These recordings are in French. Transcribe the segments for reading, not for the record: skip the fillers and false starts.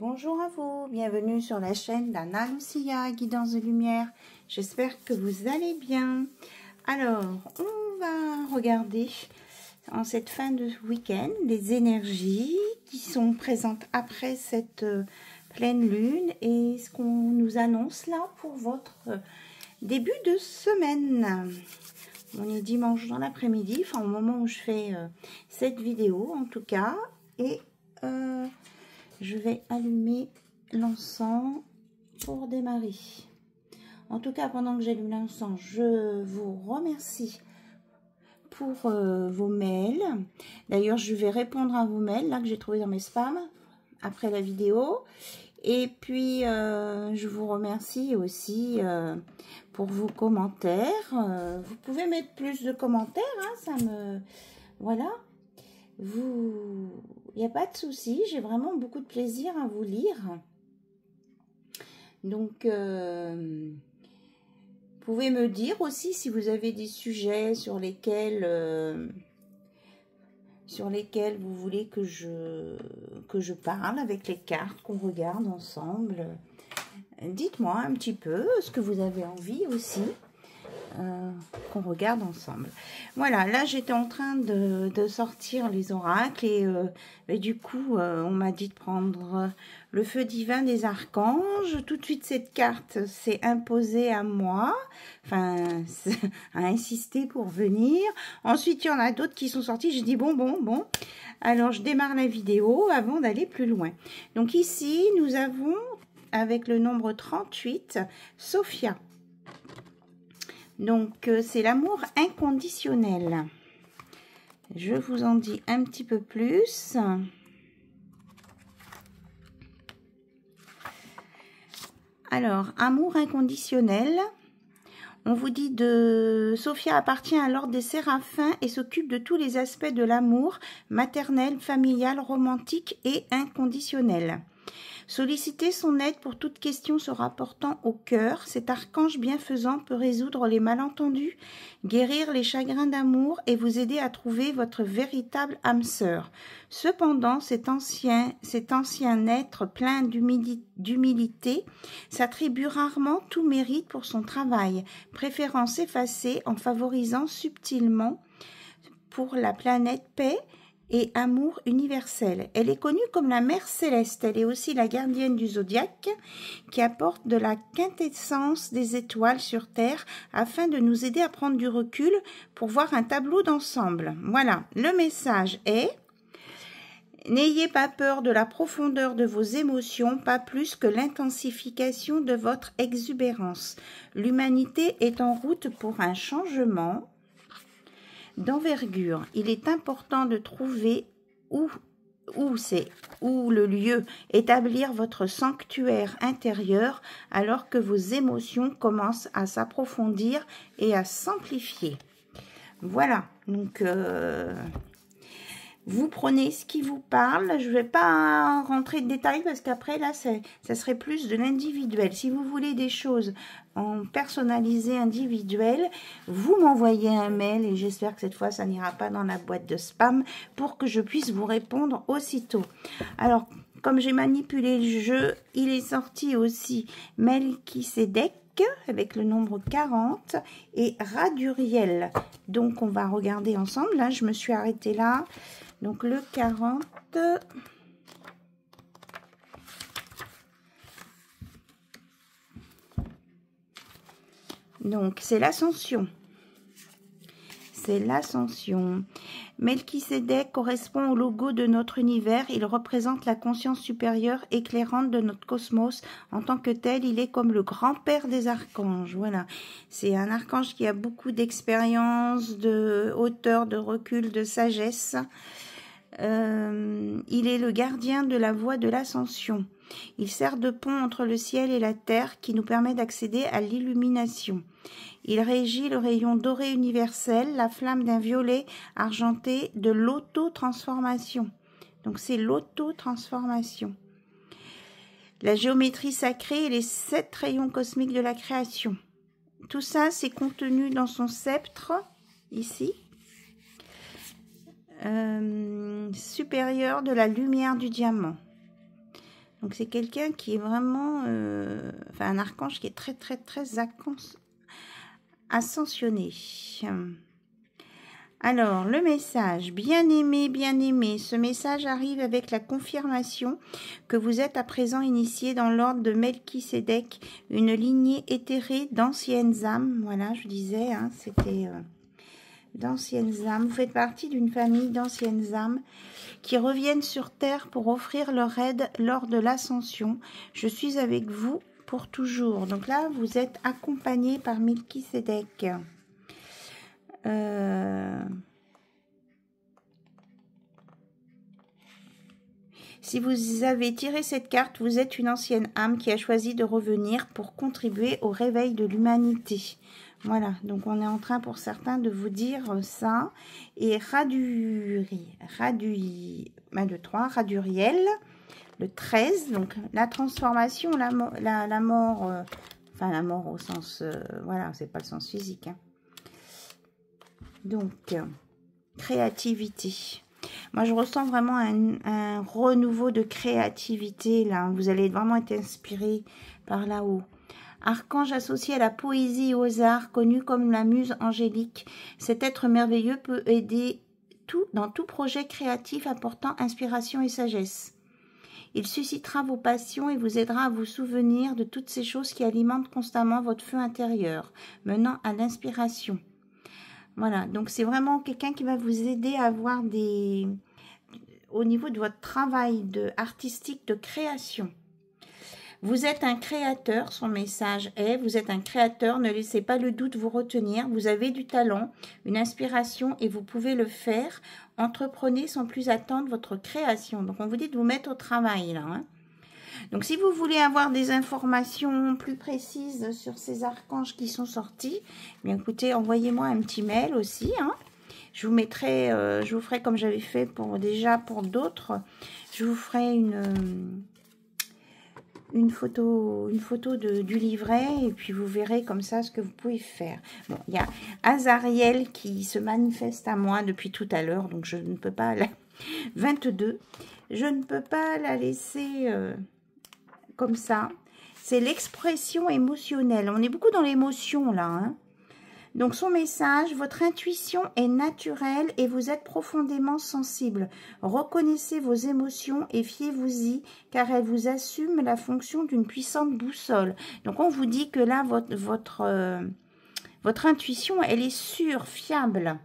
Bonjour à vous, bienvenue sur la chaîne d'Anna Lucia, Guidance de Lumière. J'espère que vous allez bien. Alors, on va regarder en cette fin de week-end les énergies qui sont présentes après cette pleine lune et ce qu'on nous annonce là pour votre début de semaine. On est dimanche dans l'après-midi, enfin au moment où je fais cette vidéo en tout cas, et je vais allumer l'encens pour démarrer. En tout cas, pendant que j'allume l'encens, je vous remercie pour vos mails. D'ailleurs, je vais répondre à vos mails là que j'ai trouvé dans mes spams après la vidéo. Et puis, je vous remercie aussi pour vos commentaires. Vous pouvez mettre plus de commentaires, hein, ça me... Voilà. Il n'y a pas de souci, j'ai vraiment beaucoup de plaisir à vous lire. Donc, vous pouvez me dire aussi si vous avez des sujets sur lesquels vous voulez que je parle avec les cartes, qu'on regarde ensemble. Dites-moi un petit peu ce que vous avez envie aussi. Qu'on regarde ensemble. Voilà, là j'étais en train de sortir les oracles et du coup on m'a dit de prendre le feu divin des archanges. Tout de suite cette carte s'est imposée à moi, enfin a insisté pour venir. Ensuite il y en a d'autres qui sont sortis, j'ai dit bon, alors je démarre la vidéo avant d'aller plus loin. Donc ici nous avons avec le nombre 38 Sophia. Donc, c'est l'amour inconditionnel. Je vous en dis un petit peu plus. Alors, amour inconditionnel. On vous dit de... Sophia appartient à l'ordre des séraphins et s'occupe de tous les aspects de l'amour maternel, familial, romantique et inconditionnel. Sollicitez son aide pour toute question se rapportant au cœur. Cet archange bienfaisant peut résoudre les malentendus, guérir les chagrins d'amour et vous aider à trouver votre véritable âme sœur. Cependant, cet ancien être plein d'humilité s'attribue rarement tout mérite pour son travail, préférant s'effacer en favorisant subtilement pour la planète paix et amour universel. Elle est connue comme la mère céleste. Elle est aussi la gardienne du zodiaque qui apporte de la quintessence des étoiles sur Terre afin de nous aider à prendre du recul pour voir un tableau d'ensemble. Voilà, le message est: n'ayez pas peur de la profondeur de vos émotions, pas plus que l'intensification de votre exubérance. L'humanité est en route pour un changement d'envergure. Il est important de trouver où le lieu, établir votre sanctuaire intérieur alors que vos émotions commencent à s'approfondir et à s'amplifier. Voilà, donc vous prenez ce qui vous parle. Je ne vais pas rentrer de détails parce qu'après, là, ça serait plus de l'individuel. Si vous voulez des choses en personnalisé individuel, vous m'envoyez un mail et j'espère que cette fois, ça n'ira pas dans la boîte de spam pour que je puisse vous répondre aussitôt. Alors, comme j'ai manipulé le jeu, il est sorti aussi Melchisedec avec le nombre 40 et Raduriel. Donc, on va regarder ensemble. Là, je me suis arrêtée là. Donc, le 40... Donc, c'est l'ascension. C'est l'ascension. Melchisedec correspond au logo de notre univers. Il représente la conscience supérieure éclairante de notre cosmos. En tant que tel, il est comme le grand-père des archanges. Voilà. C'est un archange qui a beaucoup d'expérience, de hauteur, de recul, de sagesse. Il est le gardien de la voie de l'ascension. Il sert de pont entre le ciel et la terre qui nous permet d'accéder à l'illumination. Il régit le rayon doré universel, la flamme d'un violet argenté de l'auto-transformation. Donc c'est l'auto-transformation. La géométrie sacrée et les 7 rayons cosmiques de la création. Tout ça, c'est contenu dans son sceptre, ici. Supérieur de la lumière du diamant. Donc c'est quelqu'un qui est vraiment, enfin un archange qui est très ascensionné. Alors, le message, bien-aimé, ce message arrive avec la confirmation que vous êtes à présent initié dans l'ordre de Melchisédek, une lignée éthérée d'anciennes âmes. Voilà, je disais, hein, c'était d'anciennes âmes. Vous faites partie d'une famille d'anciennes âmes qui reviennent sur Terre pour offrir leur aide lors de l'ascension. Je suis avec vous pour toujours. Donc là, vous êtes accompagné par Melchisédek. Si vous avez tiré cette carte, vous êtes une ancienne âme qui a choisi de revenir pour contribuer au réveil de l'humanité. Voilà, donc on est en train pour certains de vous dire ça. Et Raduriel, le 13, donc la transformation, la mort, enfin la mort au sens, voilà, c'est pas le sens physique, hein. Donc, créativité. Moi, je ressens vraiment un renouveau de créativité, là. Vous allez vraiment être inspiré par là-haut. Archange associé à la poésie et aux arts, connu comme la muse angélique. Cet être merveilleux peut aider dans tout projet créatif apportant inspiration et sagesse. Il suscitera vos passions et vous aidera à vous souvenir de toutes ces choses qui alimentent constamment votre feu intérieur, menant à l'inspiration. Voilà, donc c'est vraiment quelqu'un qui va vous aider à avoir au niveau de votre travail artistique de création. Vous êtes un créateur, son message est, vous êtes un créateur, ne laissez pas le doute vous retenir, vous avez du talent, une inspiration et vous pouvez le faire. Entreprenez sans plus attendre votre création. Donc on vous dit de vous mettre au travail là, hein. Donc, si vous voulez avoir des informations plus précises sur ces archanges qui sont sortis, bien écoutez, envoyez-moi un petit mail aussi, hein. Je vous mettrai, je vous ferai comme j'avais fait pour d'autres, je vous ferai une photo du livret et puis vous verrez comme ça ce que vous pouvez faire. Bon, il y a Azariel qui se manifeste à moi depuis tout à l'heure, donc je ne peux pas la 22, je ne peux pas la laisser comme ça. C'est l'expression émotionnelle. On est beaucoup dans l'émotion là, hein. Donc son message, votre intuition est naturelle et vous êtes profondément sensible. Reconnaissez vos émotions et fiez-vous-y car elles vous assument la fonction d'une puissante boussole. Donc on vous dit que là, votre intuition, elle est sûre, fiable.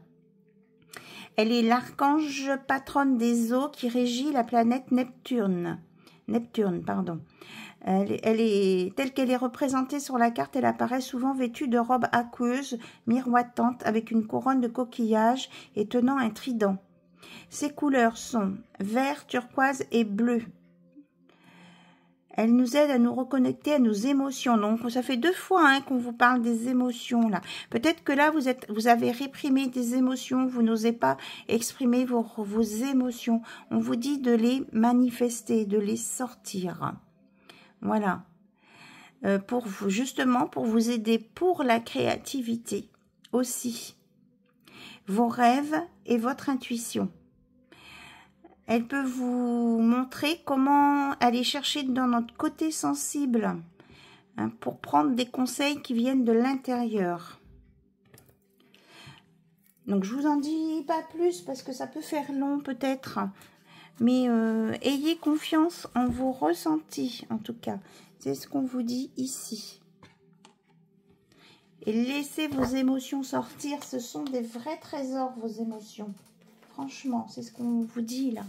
Elle est l'archange patronne des eaux qui régit la planète Neptune. Elle est telle qu'elle est représentée sur la carte, elle apparaît souvent vêtue de robes aqueuses, miroitantes, avec une couronne de coquillages et tenant un trident. Ses couleurs sont vert, turquoise et bleu. Elle nous aide à nous reconnecter à nos émotions. Donc, ça fait 2 fois hein, qu'on vous parle des émotions là. Peut-être que là, vous avez réprimé des émotions, vous n'osez pas exprimer vos émotions. On vous dit de les manifester, de les sortir. Voilà, justement pour vous aider pour la créativité aussi, vos rêves et votre intuition. Elle peut vous montrer comment aller chercher dans notre côté sensible hein, pour prendre des conseils qui viennent de l'intérieur. Donc je vous en dis pas plus parce que ça peut faire long peut-être. Mais ayez confiance en vos ressentis, en tout cas. C'est ce qu'on vous dit ici. Et laissez vos émotions sortir. Ce sont des vrais trésors, vos émotions. Franchement, c'est ce qu'on vous dit là.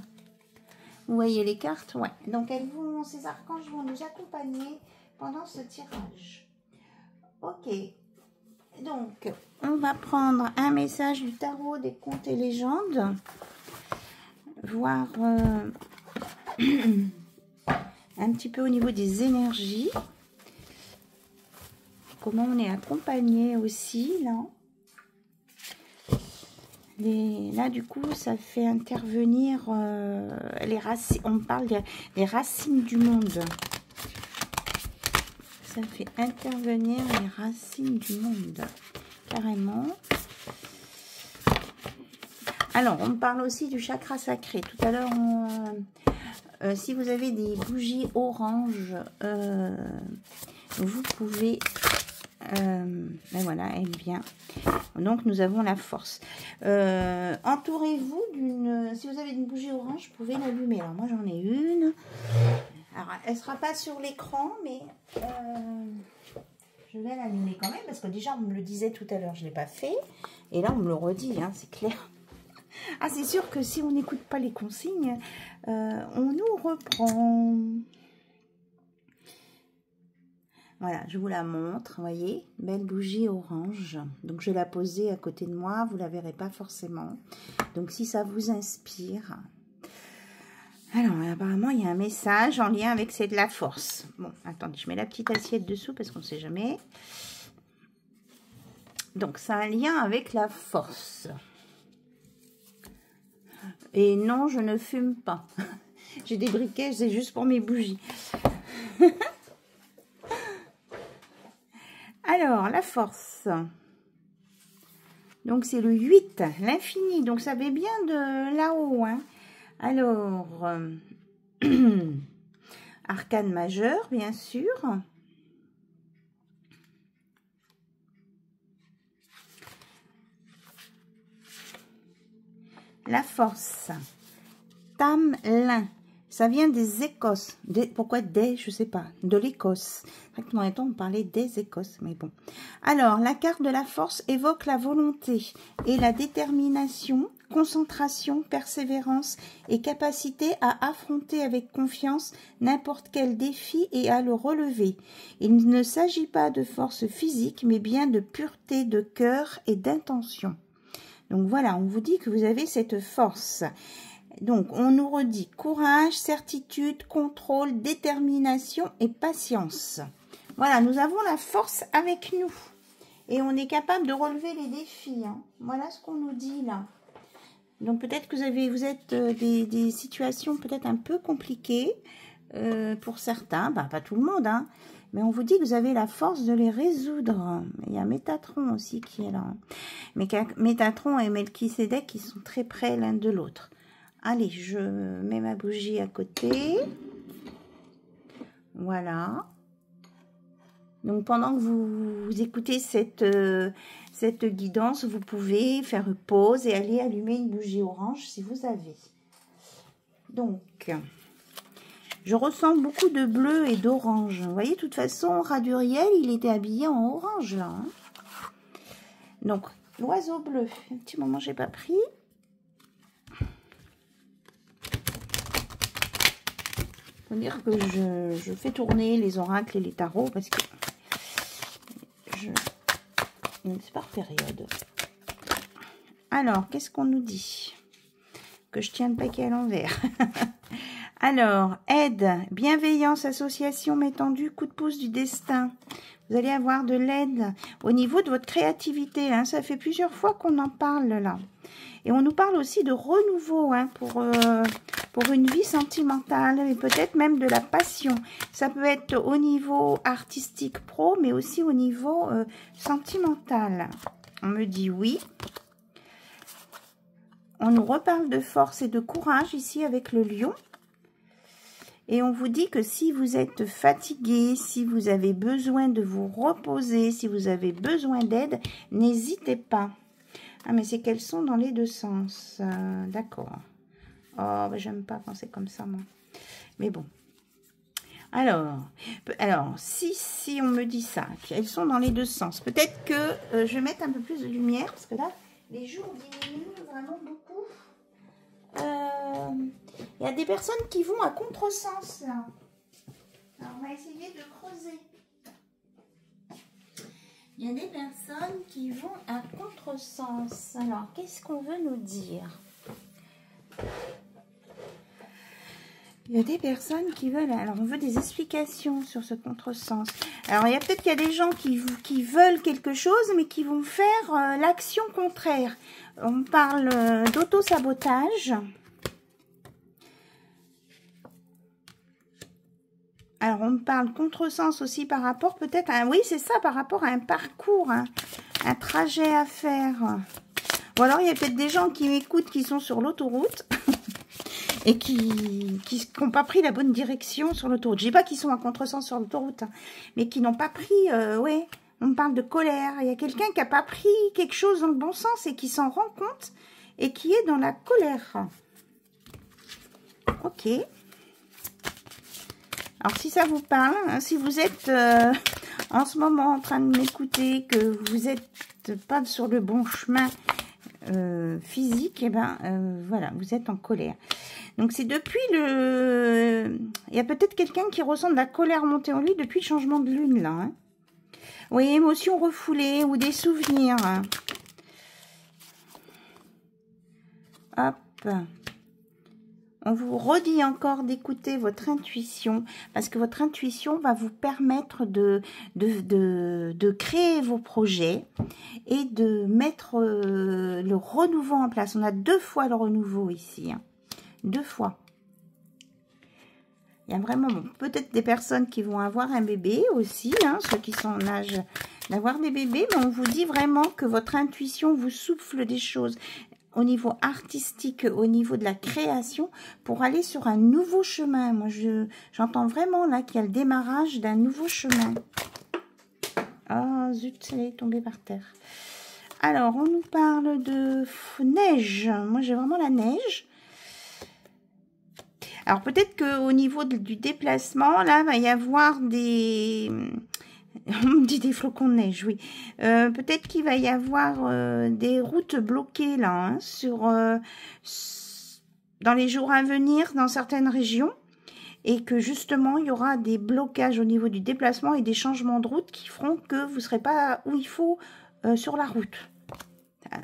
Vous voyez les cartes? Ouais. Donc, ces archanges vont nous accompagner pendant ce tirage. Ok. Donc, on va prendre un message du tarot des contes et légendes. Voir un petit peu au niveau des énergies, comment on est accompagné aussi là. Là du coup ça fait intervenir les racines, on parle des racines du monde. Ça fait intervenir les racines du monde, carrément. Alors, on parle aussi du chakra sacré. Tout à l'heure, Si vous avez des bougies orange, vous pouvez... ben voilà, elle vient. Donc, nous avons la force. Entourez-vous d'une... Si vous avez une bougie orange, vous pouvez l'allumer. Alors, moi, j'en ai une. Alors, elle ne sera pas sur l'écran, mais je vais l'allumer quand même. Parce que déjà, on me le disait tout à l'heure, je ne l'ai pas fait. Et là, on me le redit, hein, c'est clair. Ah, c'est sûr que si on n'écoute pas les consignes, on nous reprend. Voilà, je vous la montre, vous voyez, belle bougie orange. Donc, je vais la poser à côté de moi, vous ne la verrez pas forcément. Donc, si ça vous inspire... Alors, apparemment, il y a un message en lien avec c'est de la force. Bon, attendez, je mets la petite assiette dessous parce qu'on ne sait jamais. Donc, ça a un lien avec la force. Et non, je ne fume pas. J'ai des briquets, c'est juste pour mes bougies. Alors, la force. Donc, c'est le 8, l'infini. Donc, ça va bien de là-haut. Hein. Alors, arcane majeur, bien sûr. La force. Tamelin. Ça vient des Écosses. Pourquoi des? Je ne sais pas. De l'Écosse. Dans les temps, on parlait des Écosses, mais bon. Alors, la carte de la force évoque la volonté et la détermination, concentration, persévérance et capacité à affronter avec confiance n'importe quel défi et à le relever. Il ne s'agit pas de force physique, mais bien de pureté de cœur et d'intention. Donc voilà, on vous dit que vous avez cette force. Donc, on nous redit courage, certitude, contrôle, détermination et patience. Voilà, nous avons la force avec nous. Et on est capable de relever les défis. Hein. Voilà ce qu'on nous dit là. Donc, peut-être que vous êtes des situations peut-être un peu compliquées pour certains. Bah, pas tout le monde, hein. Mais on vous dit que vous avez la force de les résoudre. Il y a Métatron aussi qui est là. Métatron et Melchisédek qui sont très près l'un de l'autre. Allez, je mets ma bougie à côté. Voilà. Donc, pendant que vous écoutez cette guidance, vous pouvez faire une pause et aller allumer une bougie orange si vous avez. Donc, je ressens beaucoup de bleu et d'orange. Vous voyez, de toute façon, Raduriel, il était habillé en orange, là. Hein. Donc, l'oiseau bleu. Un petit moment, j'ai pas pris. Faut dire que je fais tourner les oracles et les tarots parce que c'est par période. Alors, qu'est-ce qu'on nous dit? Que je tiens le paquet à l'envers. Alors, aide, bienveillance, association, main tendue, coup de pouce du destin. Vous allez avoir de l'aide au niveau de votre créativité. Hein. Ça fait plusieurs fois qu'on en parle là. Et on nous parle aussi de renouveau hein, pour une vie sentimentale et peut-être même de la passion. Ça peut être au niveau artistique pro, mais aussi au niveau sentimental. On me dit oui. On nous reparle de force et de courage ici avec le lion. Et on vous dit que si vous êtes fatigué, si vous avez besoin de vous reposer, si vous avez besoin d'aide, n'hésitez pas. Ah, mais c'est qu'elles sont dans les deux sens. D'accord. Oh, ben, j'aime pas penser comme ça, moi. Mais bon. Alors si on me dit ça, qu'elles sont dans les deux sens, peut-être que je vais mettre un peu plus de lumière, parce que là, les jours diminuent vraiment beaucoup. Il y a des personnes qui vont à contresens, là. Alors, on va essayer de creuser. Il y a des personnes qui vont à contresens. Alors, qu'est-ce qu'on veut nous dire? Il y a des personnes qui veulent... Alors, on veut des explications sur ce contresens. Alors, il y a peut-être qu'il y a des gens qui veulent quelque chose, mais qui vont faire l'action contraire. On parle d'auto-sabotage. Alors, on me parle contresens aussi par rapport peut-être à... Oui, c'est ça, par rapport à un parcours, hein, un trajet à faire. Ou alors, il y a peut-être des gens qui m'écoutent qui sont sur l'autoroute et qui n'ont pas pris la bonne direction sur l'autoroute. Je dis pas qu'ils sont à contresens sur l'autoroute, hein, mais qui n'ont pas pris, ouais, on me parle de colère. Il y a quelqu'un qui n'a pas pris quelque chose dans le bon sens et qui s'en rend compte et qui est dans la colère. Ok. Alors, si ça vous parle, hein, si vous êtes en ce moment en train de m'écouter, que vous n'êtes pas sur le bon chemin physique, et ben voilà, vous êtes en colère. Donc, c'est depuis le... Il y a peut-être quelqu'un qui ressent de la colère monter en lui depuis le changement de lune, là. Hein. Oui, émotions refoulées ou des souvenirs. Hop. On vous redit encore d'écouter votre intuition, parce que votre intuition va vous permettre de créer vos projets et de mettre le renouveau en place. On a 2 fois le renouveau ici, hein. 2 fois. Il y a vraiment peut-être des personnes qui vont avoir un bébé aussi, hein, ceux qui sont en âge d'avoir des bébés, mais on vous dit vraiment que votre intuition vous souffle des choses au niveau artistique, au niveau de la création, pour aller sur un nouveau chemin. Moi, j'entends vraiment là qu'il y a le démarrage d'un nouveau chemin. Ah, zut, elle est tombée par terre. Alors, on nous parle de neige. Moi, j'ai vraiment la neige. Alors, peut-être qu'au niveau du déplacement, là, va y avoir des... On me dit des flocons de neige, oui. Peut-être qu'il va y avoir des routes bloquées là, hein, dans les jours à venir, dans certaines régions. Et que justement, il y aura des blocages au niveau du déplacement et des changements de route qui feront que vous ne serez pas où il faut sur la route.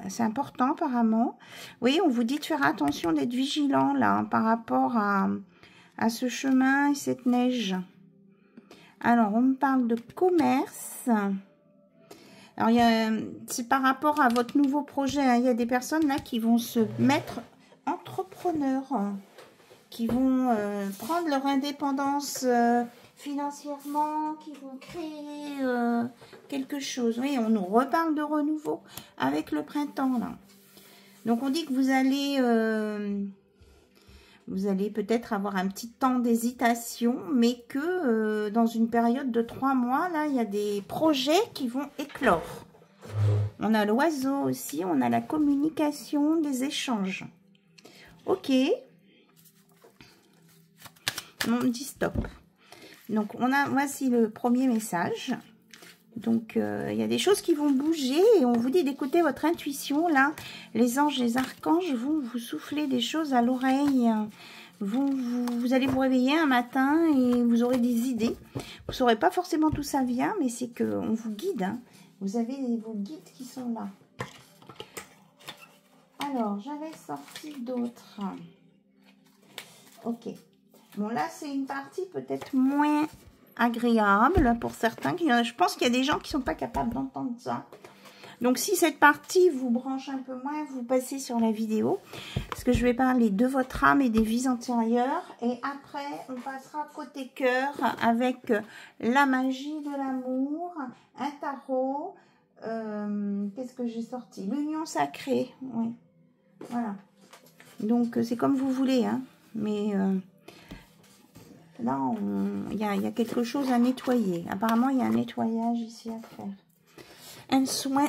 C'est important apparemment. Oui, on vous dit de faire attention, d'être vigilant là, hein, par rapport à ce chemin et cette neige. Alors, on me parle de commerce. Alors, c'est par rapport à votre nouveau projet. Hein, il y a des personnes là qui vont se mettre entrepreneurs, hein, qui vont prendre leur indépendance financièrement, qui vont créer quelque chose. Oui, on nous reparle de renouveau avec le printemps là. Donc, on dit que vous allez peut-être avoir un petit temps d'hésitation, mais que dans une période de 3 mois, là, il y a des projets qui vont éclore. On a l'oiseau aussi, on a la communication, des échanges. Ok. On dit stop. Donc, voici le premier message. Donc, il y a des choses qui vont bouger et on vous dit d'écouter votre intuition. Là, les anges, les archanges vont vous souffler des choses à l'oreille. Vous allez vous réveiller un matin et vous aurez des idées. Vous ne saurez pas forcément d'où ça vient, mais c'est qu'on vous guide. Hein. Vous avez vos guides qui sont là. Alors, j'avais sorti d'autres. Ok. Bon, là, c'est une partie peut-être moins agréable pour certains. Je pense qu'il y a des gens qui ne sont pas capables d'entendre ça. Donc, si cette partie vous branche un peu moins, vous passez sur la vidéo. Parce que je vais parler de votre âme et des vies antérieures. Et après, on passera côté cœur avec la magie de l'amour, un tarot. Qu'est-ce que j'ai sorti? L'union sacrée. Oui. Voilà. Donc, c'est comme vous voulez. Hein. Mais... là, il y a quelque chose à nettoyer. Apparemment, il y a un nettoyage ici à faire. Un soin.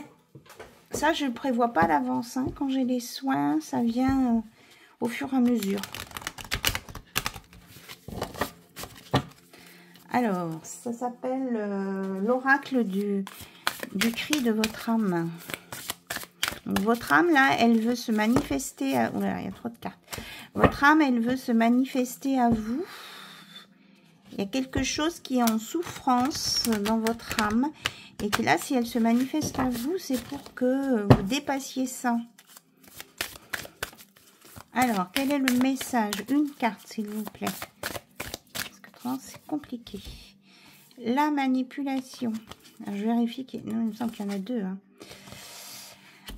Ça, je ne le prévois pas à l'avance. Hein. Quand j'ai les soins, ça vient au fur et à mesure. Alors, ça s'appelle l'oracle du cri de votre âme. Donc, votre âme, là, elle veut se manifester... Oh là là, il y a trop de cartes. Votre âme, elle veut se manifester à vous. Il y a quelque chose qui est en souffrance dans votre âme. Et que là, si elle se manifeste à vous, c'est pour que vous dépassiez ça. Alors, quel est le message? Une carte, s'il vous plaît. Parce que c'est compliqué. La manipulation. Alors, je vérifie qu'il non, il me semble qu'il y en a 2. Hein.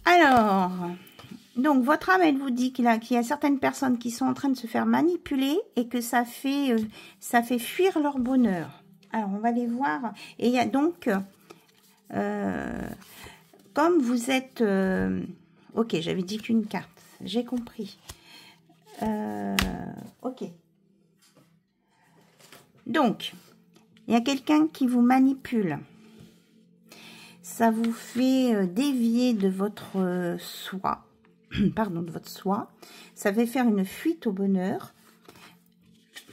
Alors, donc, votre âme, elle vous dit qu'il y a certaines personnes qui sont en train de se faire manipuler et que ça fait fuir leur bonheur. Alors, on va les voir. Et il y a donc... comme vous êtes... ok, j'avais dit qu'une carte. J'ai compris. Ok. Donc, il y a quelqu'un qui vous manipule. Ça vous fait dévier de votre soi. Pardon, de votre soi. Ça fait faire une fuite au bonheur.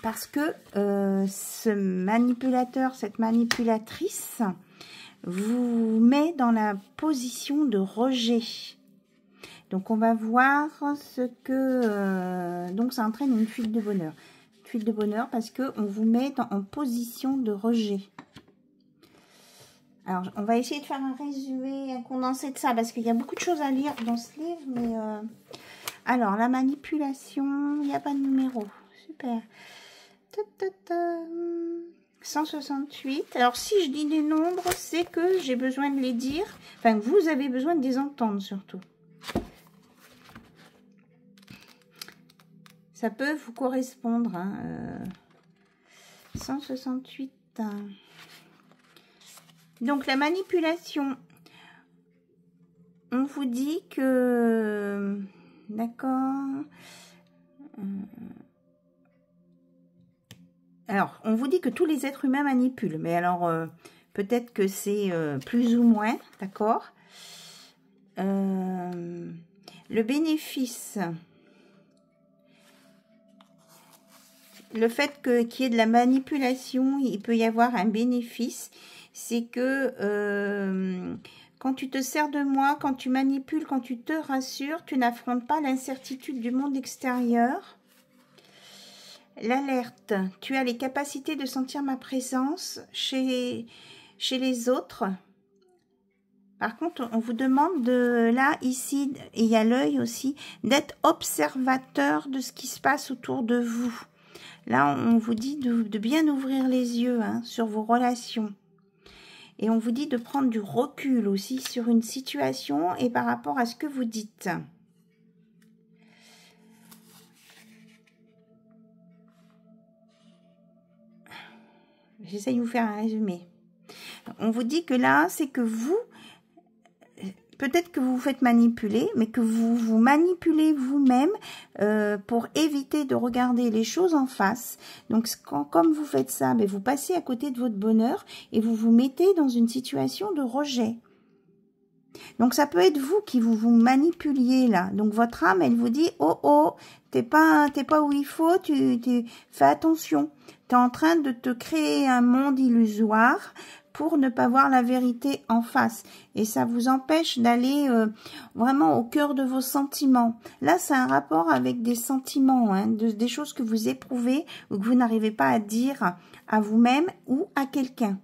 Parce que ce manipulateur, cette manipulatrice, vous met dans la position de rejet. Donc, on va voir ce que... donc, ça entraîne une fuite de bonheur. Une fuite de bonheur parce qu'on vous met en position de rejet. Alors, on va essayer de faire un résumé, un condensé de ça, parce qu'il y a beaucoup de choses à lire dans ce livre. Mais alors, la manipulation, il n'y a pas de numéro. Super. 168. Alors, si je dis des nombres, c'est que j'ai besoin de les dire. Enfin, vous avez besoin de les entendre, surtout. Ça peut vous correspondre. Hein, 168. Donc, la manipulation, on vous dit que... D'accord. Alors, on vous dit que tous les êtres humains manipulent. Mais alors, peut-être que c'est plus ou moins, d'accord. Le bénéfice... Le fait qu'il y ait de la manipulation, il peut y avoir un bénéfice. C'est que quand tu te sers de moi, quand tu manipules, quand tu te rassures, tu n'affrontes pas l'incertitude du monde extérieur. L'alerte, tu as les capacités de sentir ma présence chez les autres. Par contre, on vous demande de, là, ici, et il y a l'œil aussi, d'être observateur de ce qui se passe autour de vous. Là, on vous dit de bien ouvrir les yeux hein, sur vos relations. Et on vous dit de prendre du recul aussi sur une situation et par rapport à ce que vous dites. J'essaye de vous faire un résumé. On vous dit que là, c'est que vous... Peut-être que vous vous faites manipuler, mais que vous vous manipulez vous-même pour éviter de regarder les choses en face. Donc, comme vous faites ça, ben, vous passez à côté de votre bonheur et vous vous mettez dans une situation de rejet. Donc, ça peut être vous qui vous manipuliez là. Donc, votre âme, elle vous dit, oh, oh, t'es pas où il faut, fais attention. Tu es en train de te créer un monde illusoire pour ne pas voir la vérité en face. Et ça vous empêche d'aller vraiment au cœur de vos sentiments. Là, c'est un rapport avec des sentiments, hein, des choses que vous éprouvez ou que vous n'arrivez pas à dire à vous-même ou à quelqu'un.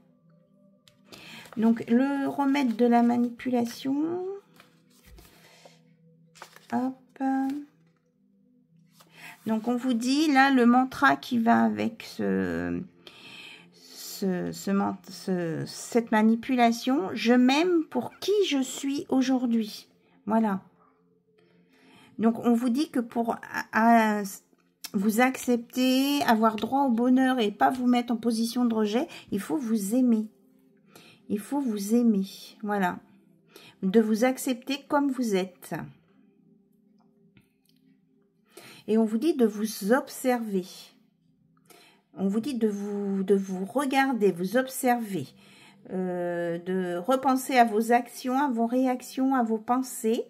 Donc, le remède de la manipulation. Hop. Donc, on vous dit, là, le mantra qui va avec cette manipulation, je m'aime pour qui je suis aujourd'hui. Voilà. Donc, on vous dit que pour vous accepter, avoir droit au bonheur et pas vous mettre en position de rejet, il faut vous aimer. Il faut vous aimer. Voilà. De vous accepter comme vous êtes. Et on vous dit de vous observer. On vous dit de vous regarder, vous observer, de repenser à vos actions, à vos réactions, à vos pensées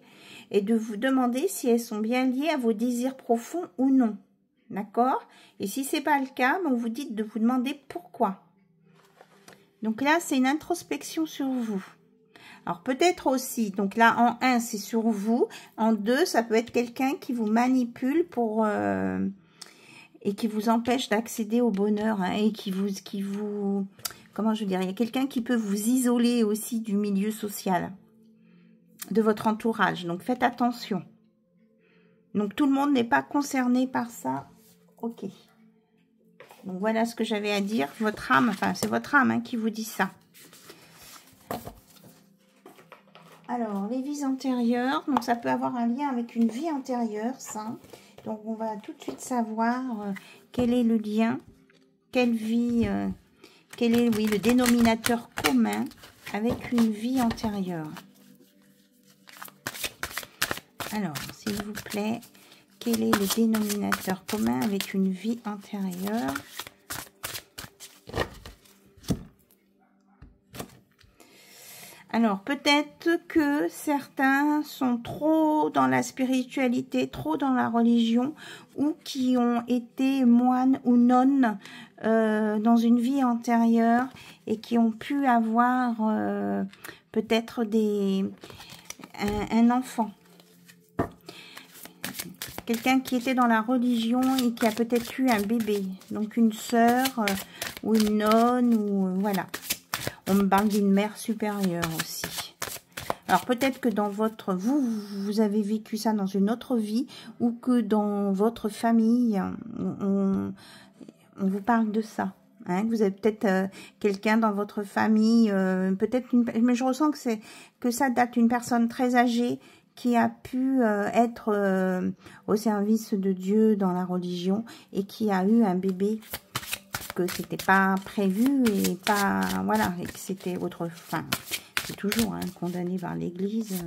et de vous demander si elles sont bien liées à vos désirs profonds ou non. D'accord? Et si ce n'est pas le cas, on vous dit de vous demander pourquoi. Donc là, c'est une introspection sur vous. Alors peut-être aussi, donc là en 1, c'est sur vous. En 2, ça peut être quelqu'un qui vous manipule pour... et qui vous empêche d'accéder au bonheur, hein, et qui vous, comment je veux dire, il y a quelqu'un qui peut vous isoler aussi du milieu social, de votre entourage, donc faites attention. Donc tout le monde n'est pas concerné par ça, ok. Donc voilà ce que j'avais à dire, votre âme, enfin c'est votre âme hein, qui vous dit ça. Alors, les vies antérieures, donc ça peut avoir un lien avec une vie antérieure, ça. Donc, on va tout de suite savoir quel est le lien, quelle vie, quel est, oui, le dénominateur commun avec une vie antérieure. Alors, s'il vous plaît, Quel est le dénominateur commun avec une vie antérieure? Alors, peut-être que certains sont trop dans la spiritualité, trop dans la religion, ou qui ont été moines ou nonnes dans une vie antérieure et qui ont pu avoir peut-être un enfant. Quelqu'un qui était dans la religion et qui a peut-être eu un bébé, donc une sœur ou une nonne, ou voilà. On me parle d'une mère supérieure aussi. Alors peut-être que dans votre... Vous avez vécu ça dans une autre vie, ou que dans votre famille, on vous parle de ça. Hein, vous avez peut-être quelqu'un dans votre famille, peut-être mais je ressens que ça date d'une personne très âgée qui a pu être au service de Dieu dans la religion et qui a eu un bébé, que c'était pas prévu et pas voilà, et que c'était autre, enfin c'est toujours condamné par l'Église.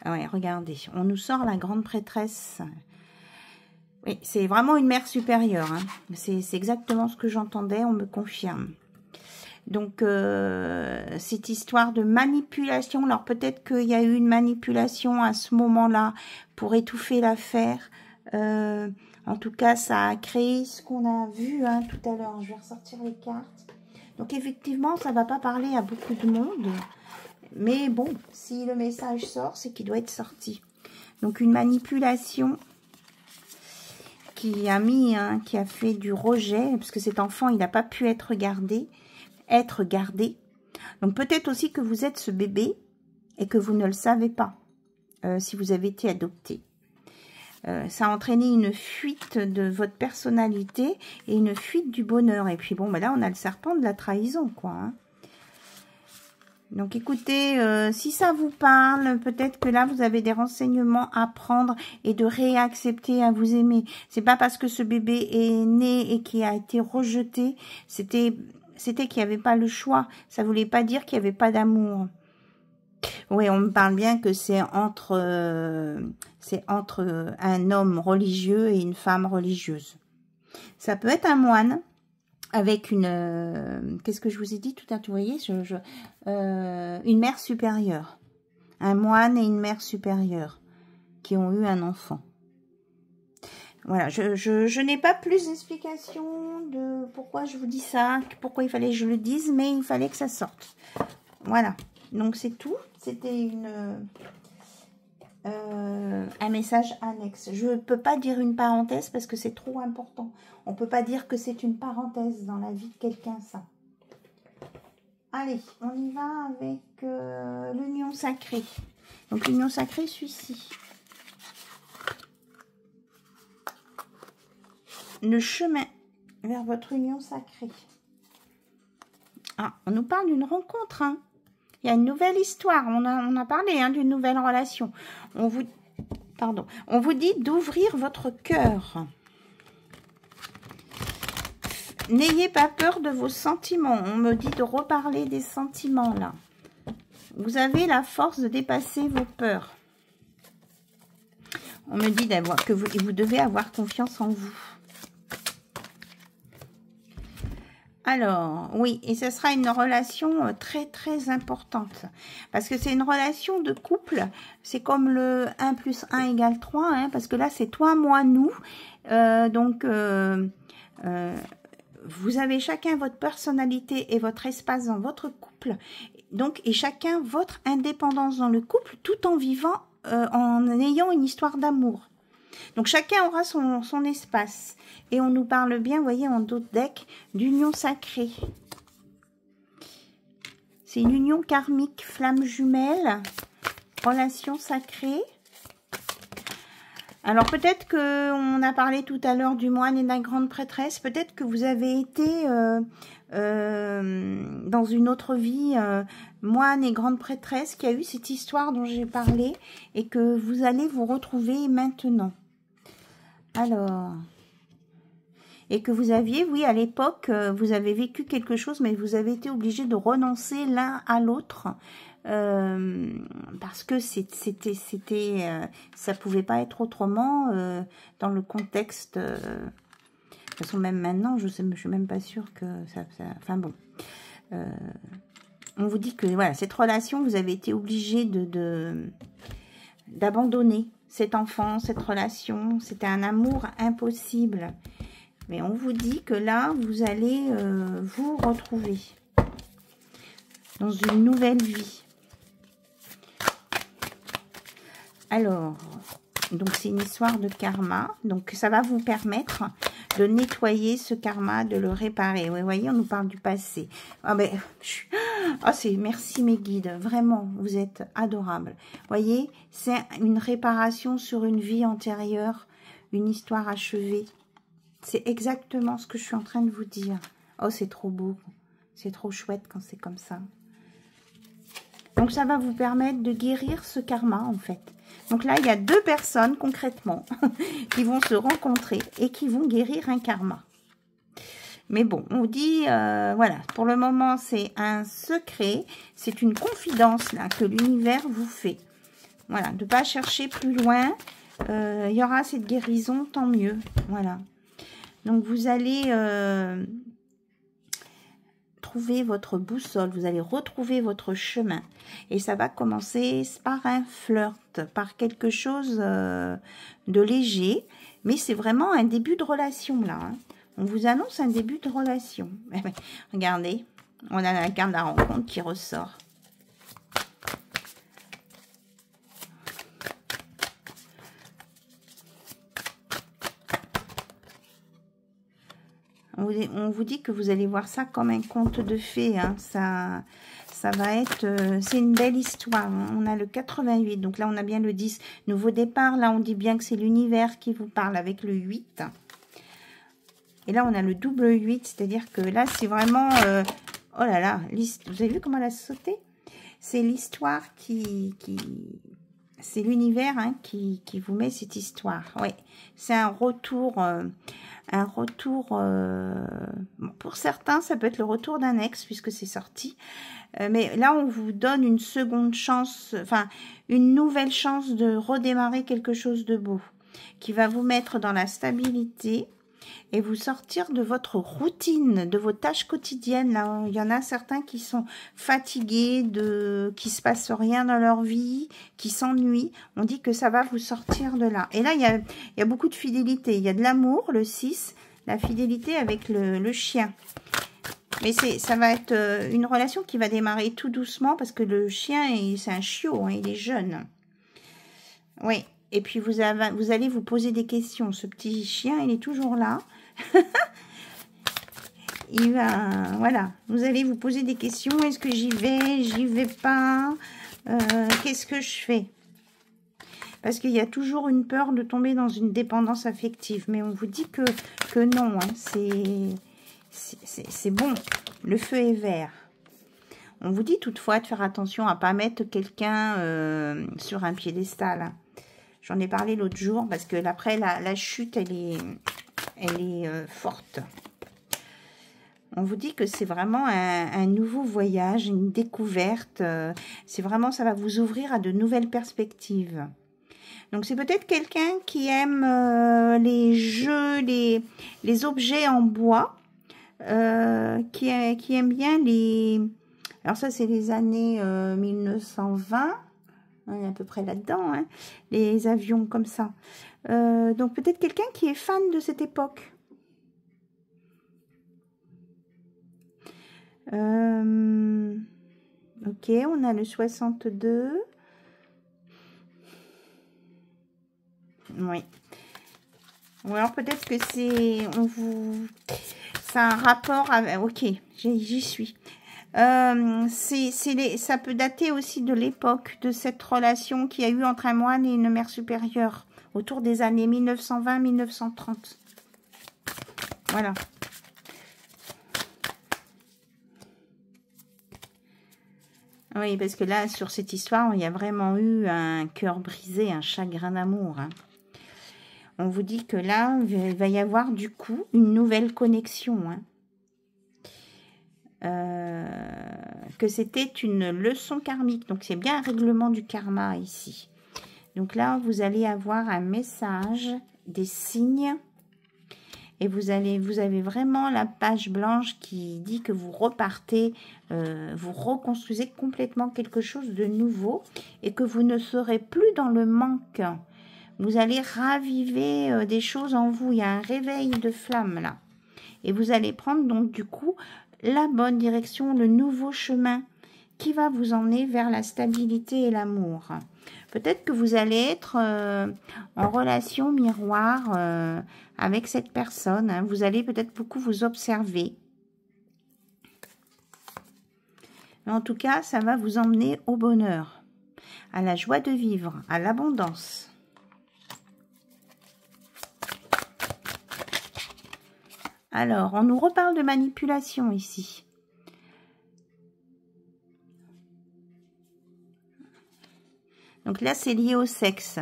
Ouais, regardez, on nous sort la grande prêtresse. Oui, c'est vraiment une mère supérieure. Hein. C'est exactement ce que j'entendais, on me confirme. Donc, cette histoire de manipulation, alors peut-être qu'il y a eu une manipulation à ce moment-là pour étouffer l'affaire. En tout cas, ça a créé ce qu'on a vu tout à l'heure. Je vais ressortir les cartes. Donc, effectivement, ça ne va pas parler à beaucoup de monde. Mais bon, si le message sort, c'est qu'il doit être sorti. Donc, une manipulation qui a mis, qui a fait du rejet, parce que cet enfant, il n'a pas pu être gardé. Donc peut-être aussi que vous êtes ce bébé et que vous ne le savez pas si vous avez été adopté. Ça a entraîné une fuite de votre personnalité et une fuite du bonheur. Et puis bon, ben là, on a le serpent de la trahison, quoi. Hein. Donc écoutez, si ça vous parle, peut-être que là, vous avez des renseignements à prendre et de réaccepter à vous aimer. C'est pas parce que ce bébé est né et qui a été rejeté, c'était qu'il n'y avait pas le choix. Ça ne voulait pas dire qu'il n'y avait pas d'amour. Oui, on me parle bien que c'est entre un homme religieux et une femme religieuse. Ça peut être un moine avec une... Qu'est-ce que je vous ai dit tout à l'heure? Vous voyez, une mère supérieure. Un moine et une mère supérieure qui ont eu un enfant. Voilà, je n'ai pas plus d'explications de pourquoi je vous dis ça, pourquoi il fallait que je le dise, mais il fallait que ça sorte. Voilà, donc c'est tout. C'était un message annexe. Je ne peux pas dire une parenthèse parce que c'est trop important. On ne peut pas dire que c'est une parenthèse dans la vie de quelqu'un, ça. Allez, on y va avec l'union sacrée. Donc l'union sacrée, celui-ci. Le chemin vers votre union sacrée. Ah, on nous parle d'une rencontre. Hein. Il y a une nouvelle histoire. On a parlé d'une nouvelle relation. On vous dit d'ouvrir votre cœur. N'ayez pas peur de vos sentiments. On me dit de reparler des sentiments là. Vous avez la force de dépasser vos peurs. On me dit que vous devez avoir confiance en vous. Alors, oui, et ce sera une relation très, très importante. Parce que c'est une relation de couple. C'est comme le 1 + 1 = 3, hein, parce que là, c'est toi, moi, nous. Vous avez chacun votre personnalité et votre espace dans votre couple. Donc, et chacun votre indépendance dans le couple, tout en vivant, en ayant une histoire d'amour. Donc, chacun aura son espace. Et on nous parle bien, vous voyez, en d'autres decks, d'union sacrée. C'est une union karmique, flamme jumelle, relation sacrée. Alors, peut-être qu'on a parlé tout à l'heure du moine et de la grande prêtresse. Peut-être que vous avez été dans une autre vie, moine et grande prêtresse, qui a eu cette histoire dont j'ai parlé et que vous allez vous retrouver maintenant. Alors, et que vous aviez, oui, à l'époque, vous avez vécu quelque chose, mais vous avez été obligé de renoncer l'un à l'autre. Parce que ça pouvait pas être autrement dans le contexte. De toute façon, même maintenant, je suis même pas sûre que enfin bon. On vous dit que voilà, cette relation, vous avez été obligé d'abandonner cet enfant, cette relation. C'était un amour impossible. Mais on vous dit que là, vous allez vous retrouver dans une nouvelle vie. Alors, donc c'est une histoire de karma. Donc ça va vous permettre de nettoyer ce karma, de le réparer. Oui, vous voyez, on nous parle du passé. Ah ben, merci mes guides, vraiment, vous êtes adorables. Vous voyez, c'est une réparation sur une vie antérieure, une histoire achevée. C'est exactement ce que je suis en train de vous dire. Oh, c'est trop beau, c'est trop chouette quand c'est comme ça. Donc ça va vous permettre de guérir ce karma en fait. Donc là, il y a deux personnes concrètement qui vont se rencontrer et qui vont guérir un karma. Mais bon, on dit, voilà, pour le moment, c'est un secret. C'est une confidence là que l'univers vous fait. Voilà, de ne pas chercher plus loin. Il y aura cette guérison, tant mieux. Voilà. Donc, vous allez trouver votre boussole. Vous allez retrouver votre chemin. Et ça va commencer par un flirt, par quelque chose de léger. Mais c'est vraiment un début de relation, là. Hein. On vous annonce un début de relation. Regardez, on a la carte de la rencontre qui ressort. On vous dit que vous allez voir ça comme un conte de fées. Hein. Ça va être... c'est une belle histoire. Hein. On a le 88, donc là on a bien le 10. Nouveau départ, là on dit bien que c'est l'univers qui vous parle avec le 8. Et là, on a le double 8, c'est-à-dire que là, c'est vraiment... oh là là, vous avez vu comment elle a sauté? C'est l'histoire c'est l'univers hein, qui vous met cette histoire. Oui, c'est un retour... bon, pour certains, ça peut être le retour d'un ex, puisque c'est sorti. Mais là, on vous donne une seconde chance, enfin, une nouvelle chance de redémarrer quelque chose de beau, qui va vous mettre dans la stabilité, et vous sortir de votre routine, de vos tâches quotidiennes. Là, il y en a certains qui sont fatigués, qui se passe rien dans leur vie, qui s'ennuient. On dit que ça va vous sortir de là. Et là, il y a beaucoup de fidélité. Il y a de l'amour, le 6, la fidélité avec le chien. Mais ça va être une relation qui va démarrer tout doucement parce que le chien, c'est un chiot, hein, il est jeune. Oui. Et puis, vous allez vous poser des questions. Ce petit chien, il est toujours là. Il va... Voilà. Vous allez vous poser des questions. Est-ce que j'y vais? J'y vais pas? Qu'est-ce que je fais? Parce qu'il y a toujours une peur de tomber dans une dépendance affective. Mais on vous dit que non. Hein. C'est bon. Le feu est vert. On vous dit toutefois de faire attention à ne pas mettre quelqu'un sur un piédestal. Hein. J'en ai parlé l'autre jour parce que après la chute, elle est forte. On vous dit que c'est vraiment un nouveau voyage, une découverte. C'est vraiment, ça va vous ouvrir à de nouvelles perspectives. Donc c'est peut-être quelqu'un qui aime les jeux, les objets en bois, qui aime bien les... Alors ça, c'est les années 1920. On est à peu près là-dedans, hein, les avions comme ça. Donc peut-être quelqu'un qui est fan de cette époque. Ok, on a le 62. Oui. Ou alors peut-être que c'est... C'est un rapport avec... Ok, j'y suis. Ça peut dater aussi de l'époque de cette relation qu'il y a eu entre un moine et une mère supérieure autour des années 1920-1930. Voilà. Oui, parce que là, sur cette histoire, il y a vraiment eu un cœur brisé, un chagrin d'amour. Hein. On vous dit que là, il va y avoir du coup une nouvelle connexion. Hein. Que c'était une leçon karmique. Donc, c'est bien un règlement du karma ici. Donc là, vous allez avoir un message, des signes. Et vous avez vraiment la page blanche qui dit que vous repartez, vous reconstruisez complètement quelque chose de nouveau. Et que vous ne serez plus dans le manque. Vous allez raviver des choses en vous. Il y a un réveil de flamme là. Et vous allez prendre donc du coup la bonne direction, le nouveau chemin qui va vous emmener vers la stabilité et l'amour. Peut-être que vous allez être en relation miroir avec cette personne. Hein. Vous allez peut-être beaucoup vous observer. Mais en tout cas, ça va vous emmener au bonheur, à la joie de vivre, à l'abondance. Alors, on nous reparle de manipulation ici. Donc là, c'est lié au sexe.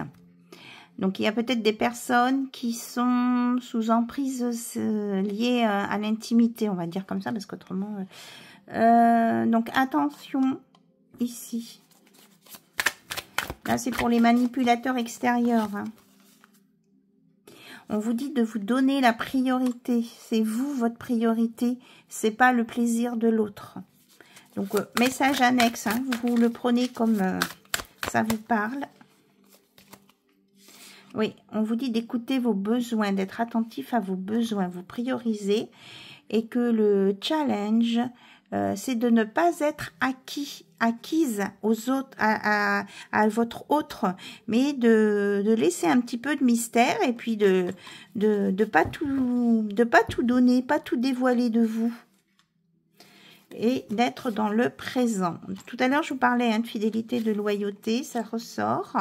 Donc, il y a peut-être des personnes qui sont sous emprise liées à l'intimité, on va dire comme ça, parce qu'autrement... donc, attention ici. Là, c'est pour les manipulateurs extérieurs. Hein. On vous dit de vous donner la priorité. C'est vous, votre priorité. C'est pas le plaisir de l'autre. Donc, message annexe. Hein, vous le prenez comme ça vous parle. Oui, on vous dit d'écouter vos besoins, d'être attentif à vos besoins, vous priorisez. Et que le challenge, c'est de ne pas être acquise aux autres, à votre autre, mais de laisser un petit peu de mystère et puis de pas tout donner, pas tout dévoiler de vous. Et d'être dans le présent. Tout à l'heure, je vous parlais hein, de fidélité, de loyauté, ça ressort.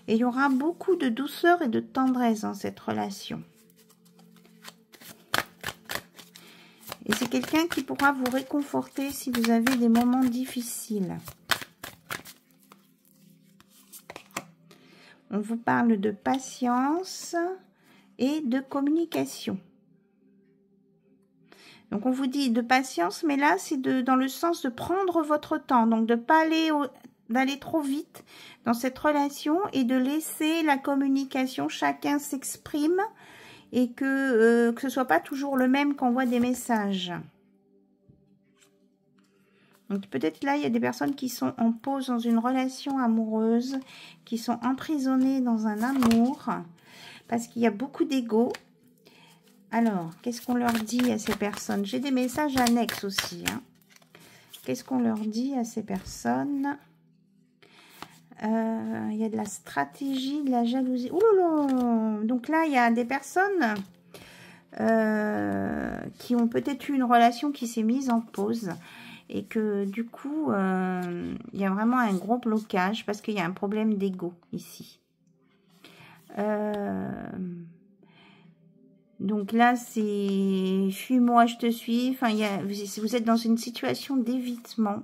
Et il y aura beaucoup de douceur et de tendresse dans cette relation. Et c'est quelqu'un qui pourra vous réconforter si vous avez des moments difficiles. On vous parle de patience et de communication. Donc, on vous dit de patience, mais là, c'est dans le sens de prendre votre temps. Donc, de ne pas d'aller trop vite dans cette relation et de laisser la communication, chacun s'exprime et que ce ne soit pas toujours le même qui envoie des messages. Donc, peut-être là, il y a des personnes qui sont en pause dans une relation amoureuse, qui sont emprisonnées dans un amour, parce qu'il y a beaucoup d'ego. Alors, qu'est-ce qu'on leur dit à ces personnes? J'ai des messages annexes aussi. Hein. Qu'est-ce qu'on leur dit à ces personnes? Il y a de la stratégie, de la jalousie. Ouh là là! Donc là, il y a des personnes qui ont peut-être eu une relation qui s'est mise en pause. Et que du coup, il y a vraiment un gros blocage parce qu'il y a un problème d'ego ici. Donc là, c'est « fuis-moi, je te suis ». Enfin, vous êtes dans une situation d'évitement.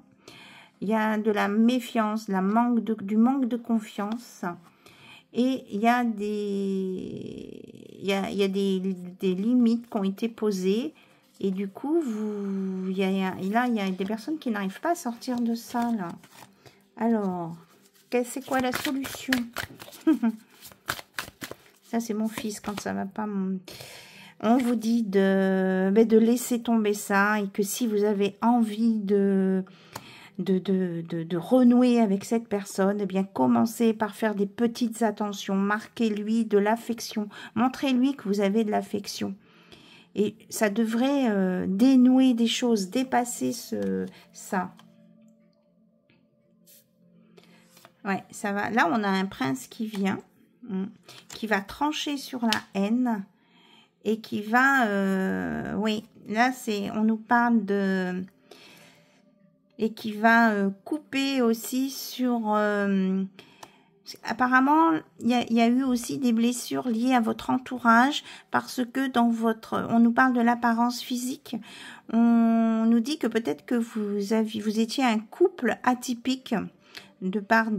Il y a de la méfiance, du manque de confiance. Et il y a des limites qui ont été posées. Et du coup, il y a des personnes qui n'arrivent pas à sortir de ça. Là. Alors, c'est quoi la solution? Ça, c'est mon fils quand ça va pas. On vous dit de laisser tomber ça et que si vous avez envie de renouer avec cette personne, eh bien, commencez par faire des petites attentions. Marquez-lui de l'affection. Montrez-lui que vous avez de l'affection. Et ça devrait dénouer des choses, dépasser ça. Ouais, ça va. Là, on a un prince qui vient, qui va trancher sur la haine et qui va... oui, là, on nous parle de... Et qui va couper aussi sur Apparemment, il y a eu aussi des blessures liées à votre entourage parce que dans votre... On nous parle de l'apparence physique. On nous dit que peut-être que vous étiez un couple atypique de par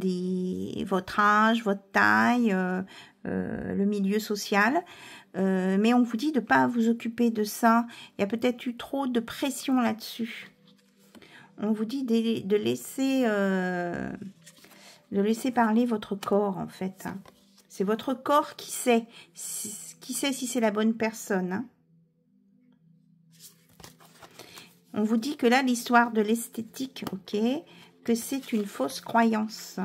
votre âge, votre taille, le milieu social. Mais on vous dit de ne pas vous occuper de ça. Il y a peut-être eu trop de pression là-dessus. On vous dit de laisser parler votre corps, en fait. C'est votre corps qui sait si c'est la bonne personne. Hein. On vous dit que là, l'histoire de l'esthétique, ok, que c'est une fausse croyance.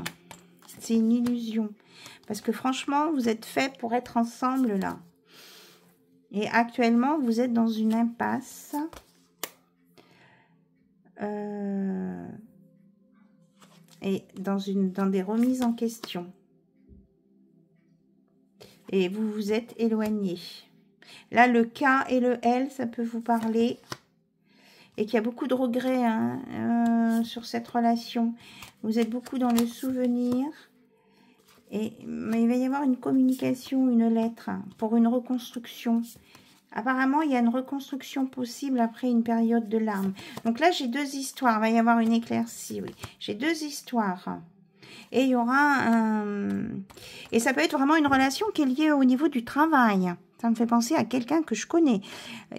C'est une illusion. Parce que franchement, vous êtes fait pour être ensemble, là. Et actuellement, vous êtes dans une impasse. Et dans des remises en question. Et vous vous êtes éloigné. Là, le K et le L, ça peut vous parler. Et qu'il y a beaucoup de regrets sur cette relation. Vous êtes beaucoup dans le souvenir. Mais il va y avoir une communication, une lettre pour une reconstruction. Apparemment, il y a une reconstruction possible après une période de larmes. Donc là, j'ai deux histoires. Il va y avoir une éclaircie, oui. J'ai deux histoires. Et il y aura Et ça peut être vraiment une relation qui est liée au niveau du travail. Ça me fait penser à quelqu'un que je connais.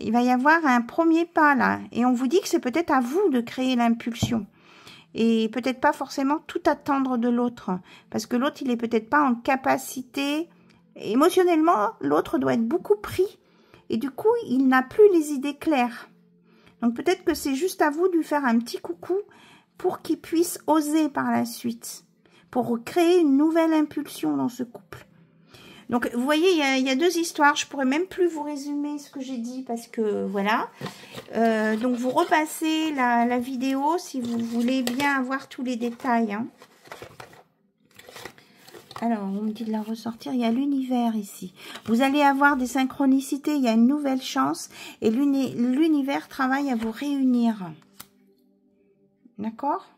Il va y avoir un premier pas là. Et on vous dit que c'est peut-être à vous de créer l'impulsion. Et peut-être pas forcément tout attendre de l'autre. Parce que l'autre, il est peut-être pas en capacité. Émotionnellement, l'autre doit être beaucoup pris. Et du coup, il n'a plus les idées claires. Donc peut-être que c'est juste à vous de lui faire un petit coucou pour qu'il puisse oser par la suite. Pour créer une nouvelle impulsion dans ce couple. Donc vous voyez, il y a deux histoires. Je pourrais même plus vous résumer ce que j'ai dit parce que voilà. Donc vous repassez la vidéo si vous voulez bien avoir tous les détails. Hein. Alors, on me dit de la ressortir. Il y a l'univers ici. Vous allez avoir des synchronicités. Il y a une nouvelle chance. Et l'univers travaille à vous réunir. D'accord ?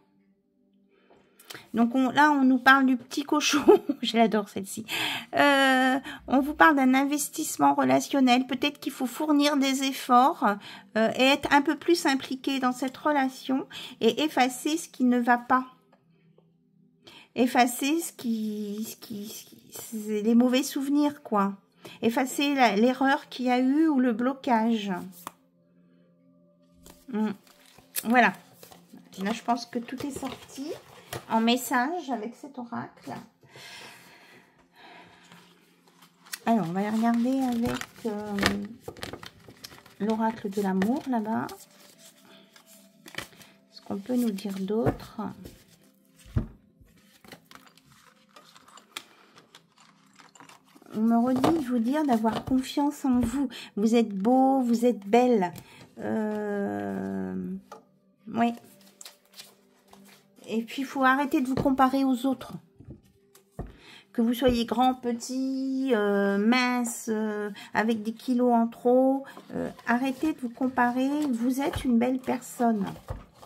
Donc là, on nous parle du petit cochon. Je l'adore celle-ci. On vous parle d'un investissement relationnel. Peut-être qu'il faut fournir des efforts et être un peu plus impliqué dans cette relation et effacer ce qui ne va pas. Effacer les mauvais souvenirs, quoi. Effacer l'erreur qu'il y a eu ou le blocage. Voilà. Là, je pense que tout est sorti en message avec cet oracle. Alors, on va regarder avec l'oracle de l'amour, là-bas. Ce qu'on peut nous dire d'autre? On me redit de vous dire d'avoir confiance en vous. Vous êtes beau, vous êtes belle. Oui. Et puis, il faut arrêter de vous comparer aux autres. Que vous soyez grand, petit, mince, avec des kilos en trop. Arrêtez de vous comparer. Vous êtes une belle personne.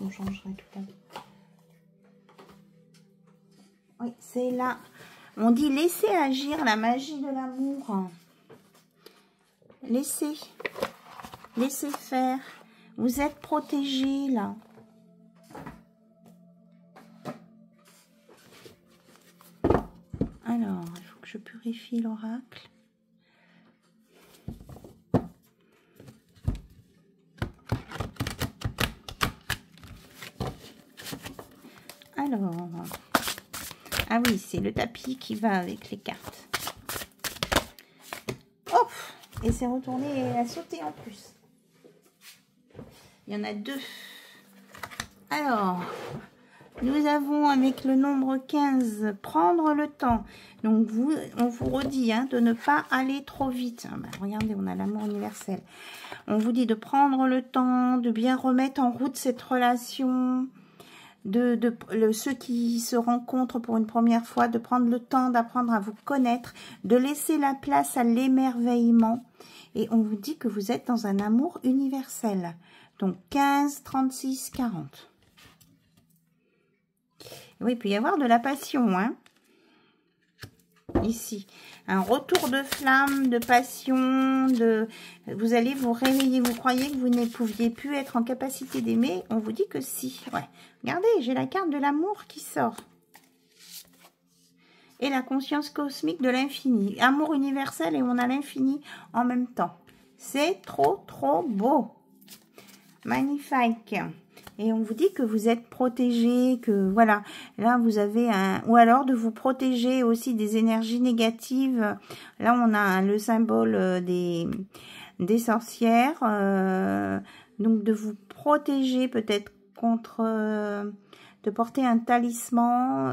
On changerait tout à l'heure. Oui, c'est là. On dit laissez agir la magie de l'amour. Laissez faire. Vous êtes protégés là. Alors, il faut que je purifie l'oracle. Alors, ah oui, c'est le tapis qui va avec les cartes. Hop! Et c'est retourné et elle a sauté en plus. Il y en a deux. Alors, nous avons avec le nombre 15, prendre le temps. Donc, on vous redit hein, de ne pas aller trop vite. Ah ben, regardez, on a l'amour universel. On vous dit de prendre le temps, de bien remettre en route cette relation. Ceux qui se rencontrent pour une première fois, de prendre le temps d'apprendre à vous connaître, de laisser la place à l'émerveillement. Et on vous dit que vous êtes dans un amour universel. Donc 15, 36, 40. Oui, il peut y avoir de la passion, hein. ici. Un retour de flamme, de passion, vous allez vous réveiller. Vous croyez que vous ne pouviez plus être en capacité d'aimer. On vous dit que si. Ouais. Regardez, j'ai la carte de l'amour qui sort. Et la conscience cosmique de l'infini. Amour universel et on a l'infini en même temps. C'est trop, trop beau. Magnifique. Et on vous dit que vous êtes protégé, que voilà, là vous avez un... Ou alors de vous protéger aussi des énergies négatives. Là on a le symbole des sorcières. Donc de vous protéger peut-être contre... de porter un talisman,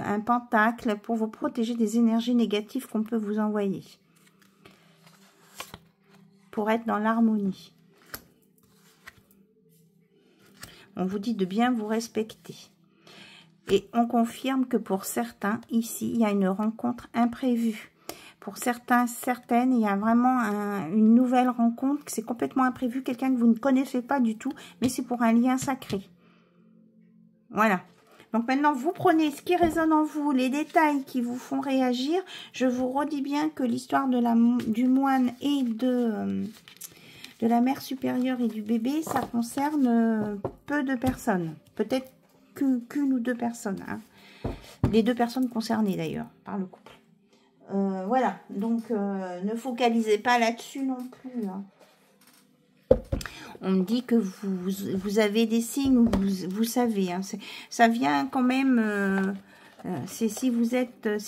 un pentacle pour vous protéger des énergies négatives qu'on peut vous envoyer. Pour être dans l'harmonie. On vous dit de bien vous respecter. Et on confirme que pour certains, ici, il y a une rencontre imprévue. Pour certains, certaines, il y a vraiment une nouvelle rencontre. C'est complètement imprévu. Quelqu'un que vous ne connaissez pas du tout. Mais c'est pour un lien sacré. Voilà. Donc maintenant, vous prenez ce qui résonne en vous, les détails qui vous font réagir. Je vous redis bien que l'histoire du moine et de la mère supérieure et du bébé, ça concerne peu de personnes. Peut-être qu'une ou deux personnes. Hein. Les deux personnes concernées d'ailleurs, par le couple. Voilà, donc ne focalisez pas là-dessus non plus. Hein. On me dit que vous avez des signes, vous savez. Hein, ça vient quand même... c'est si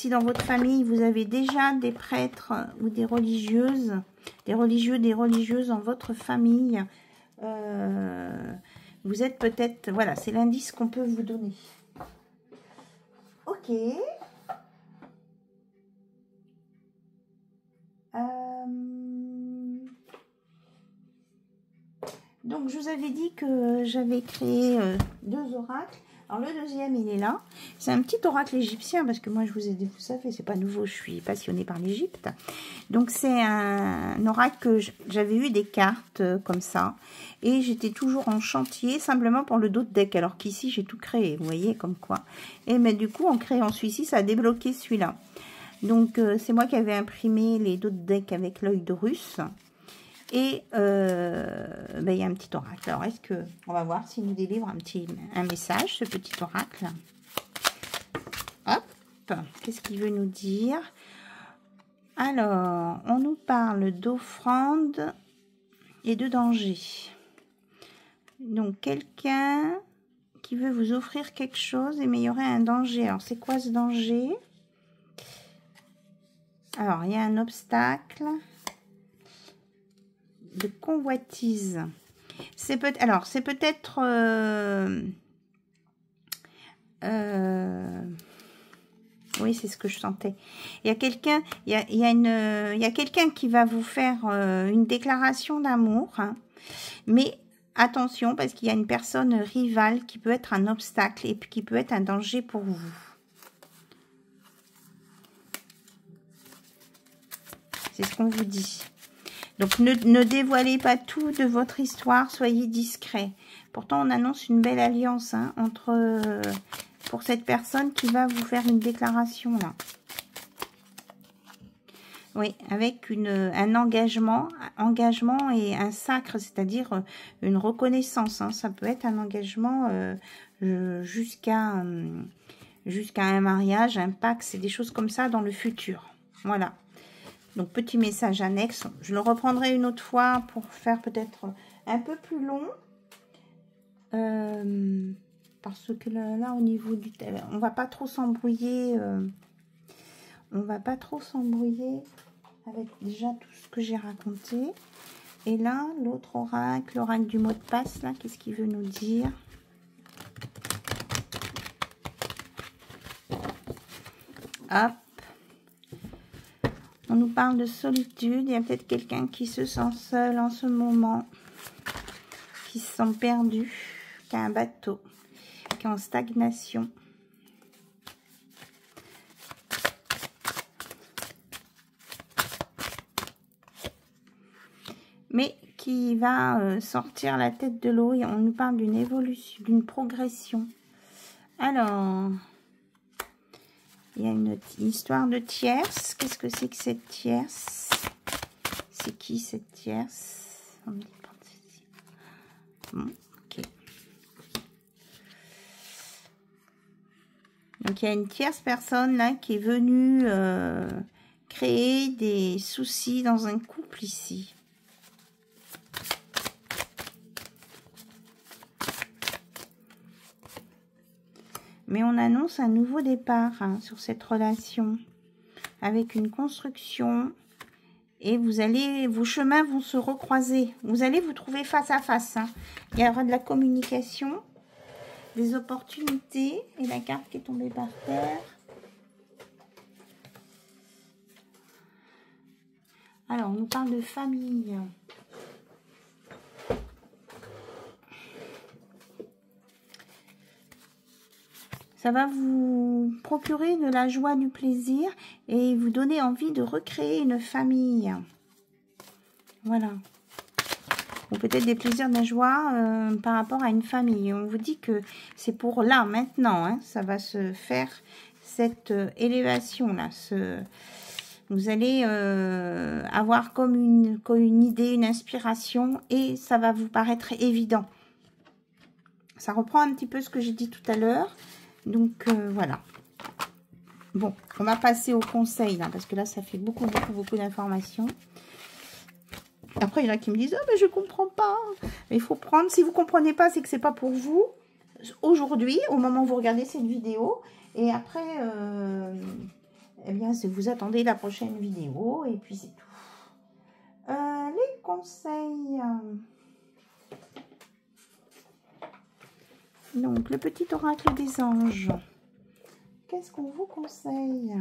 dans votre famille, vous avez déjà des prêtres ou des religieuses... Des religieux, des religieuses en votre famille. Vous êtes peut-être... Voilà, c'est l'indice qu'on peut vous donner. Ok. Donc, je vous avais dit que j'avais créé 2 oracles. Alors, le deuxième, il est là. C'est un petit oracle égyptien, parce que moi, je vous ai dit, vous savez, c'est pas nouveau, je suis passionnée par l'Égypte. Donc, c'est un oracle que j'avais eu des cartes comme ça. Et j'étais toujours en chantier, simplement pour le dos de deck. Alors qu'ici, j'ai tout créé, vous voyez, comme quoi. Mais du coup, en créant celui-ci, ça a débloqué celui-là. Donc, c'est moi qui avais imprimé les dos de deck avec l'œil de russe. Et il y a un petit oracle. Alors, est-ce que on va voir s'il nous délivre un message, ce petit oracle. Hop, qu'est-ce qu'il veut nous dire? Alors, on nous parle d'offrande et de danger. Donc, quelqu'un qui veut vous offrir quelque chose, mais il y aurait un danger. Alors, c'est quoi ce danger? Alors, il y a un obstacle de convoitise. C'est peut-être oui, c'est ce que je sentais. Il y a quelqu'un, il y a quelqu'un qui va vous faire une déclaration d'amour, hein, mais attention parce qu'il y a une personne rivale qui peut être un obstacle et puis qui peut être un danger pour vous. C'est ce qu'on vous dit. Donc, ne dévoilez pas tout de votre histoire, soyez discret. Pourtant, on annonce une belle alliance hein, pour cette personne qui va vous faire une déclaration là. Oui, avec un engagement et un sacre, c'est-à-dire une reconnaissance. Hein. Ça peut être un engagement jusqu'à un mariage, un pacte, c'est des choses comme ça dans le futur. Voilà. Donc, petit message annexe. Je le reprendrai une autre fois pour faire peut-être un peu plus long. Parce que là, au niveau du... On va pas trop s'embrouiller. On va pas trop s'embrouiller avec déjà tout ce que j'ai raconté. Et là, l'autre oracle, l'oracle du mot de passe, là, qu'est-ce qu'il veut nous dire? Hop. On nous parle de solitude. Il y a peut-être quelqu'un qui se sent seul en ce moment, qui se sent perdu, qui a un bateau, qui est en stagnation. Mais qui va sortir la tête de l'eau et on nous parle d'une évolution, d'une progression. Alors, Il y a une histoire de tierce. Qu'est-ce que c'est que cette tierce? C'est qui cette tierce? On me dit pas ici. Bon, ok. Donc il y a une tierce personne là qui est venue créer des soucis dans un couple ici. Mais on annonce un nouveau départ hein, sur cette relation, avec une construction, et vos chemins vont se recroiser. Vous allez vous trouver face à face. Hein. Il y aura de la communication, des opportunités, et la carte qui est tombée par terre. Alors, on nous parle de famille. Ça va vous procurer de la joie, du plaisir et vous donner envie de recréer une famille. Voilà. Ou peut-être des plaisirs, de la joie par rapport à une famille. On vous dit que c'est pour là, maintenant. Hein, ça va se faire, cette élévation-là. Vous allez avoir comme une idée, une inspiration et ça va vous paraître évident. Ça reprend un petit peu ce que j'ai dit tout à l'heure. Donc, voilà. Bon, on va passer au conseil, là, parce que là, ça fait beaucoup d'informations. Après, il y en a qui me disent « Ah, mais je ne comprends pas !» Mais il faut prendre. Si vous ne comprenez pas, c'est que ce n'est pas pour vous. Aujourd'hui, au moment où vous regardez cette vidéo. Et après, eh bien, vous attendez la prochaine vidéo. Et puis, c'est tout. Les conseils... Donc, le petit oracle des anges. Qu'est-ce qu'on vous conseille?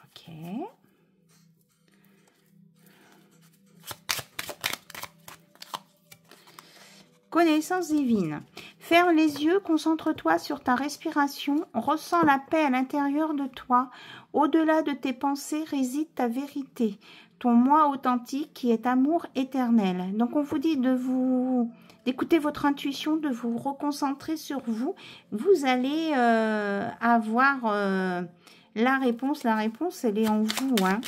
Ok. Connaissance divine. Ferme les yeux, concentre-toi sur ta respiration, ressens la paix à l'intérieur de toi. Au-delà de tes pensées réside ta vérité, ton moi authentique qui est amour éternel. Donc on vous dit d'écouter votre intuition, de vous reconcentrer sur vous. Vous allez avoir la réponse. La réponse, elle est en vous, hein.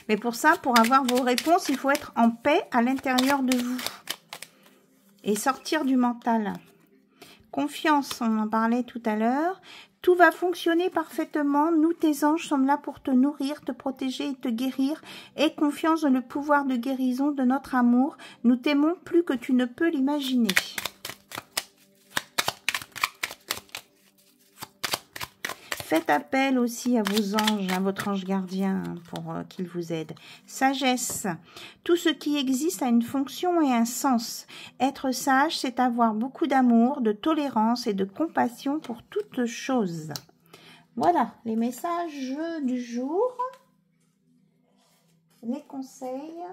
Mais pour ça, pour avoir vos réponses, il faut être en paix à l'intérieur de vous. Et sortir du mental. Confiance, on en parlait tout à l'heure. Tout va fonctionner parfaitement. Nous, tes anges, sommes là pour te nourrir, te protéger et te guérir. Aie confiance dans le pouvoir de guérison de notre amour. Nous t'aimons plus que tu ne peux l'imaginer. Faites appel aussi à vos anges, à votre ange gardien pour qu'il vous aide. Sagesse. Tout ce qui existe a une fonction et un sens. Être sage, c'est avoir beaucoup d'amour, de tolérance et de compassion pour toutes choses. Voilà, les messages du jour. Les conseils.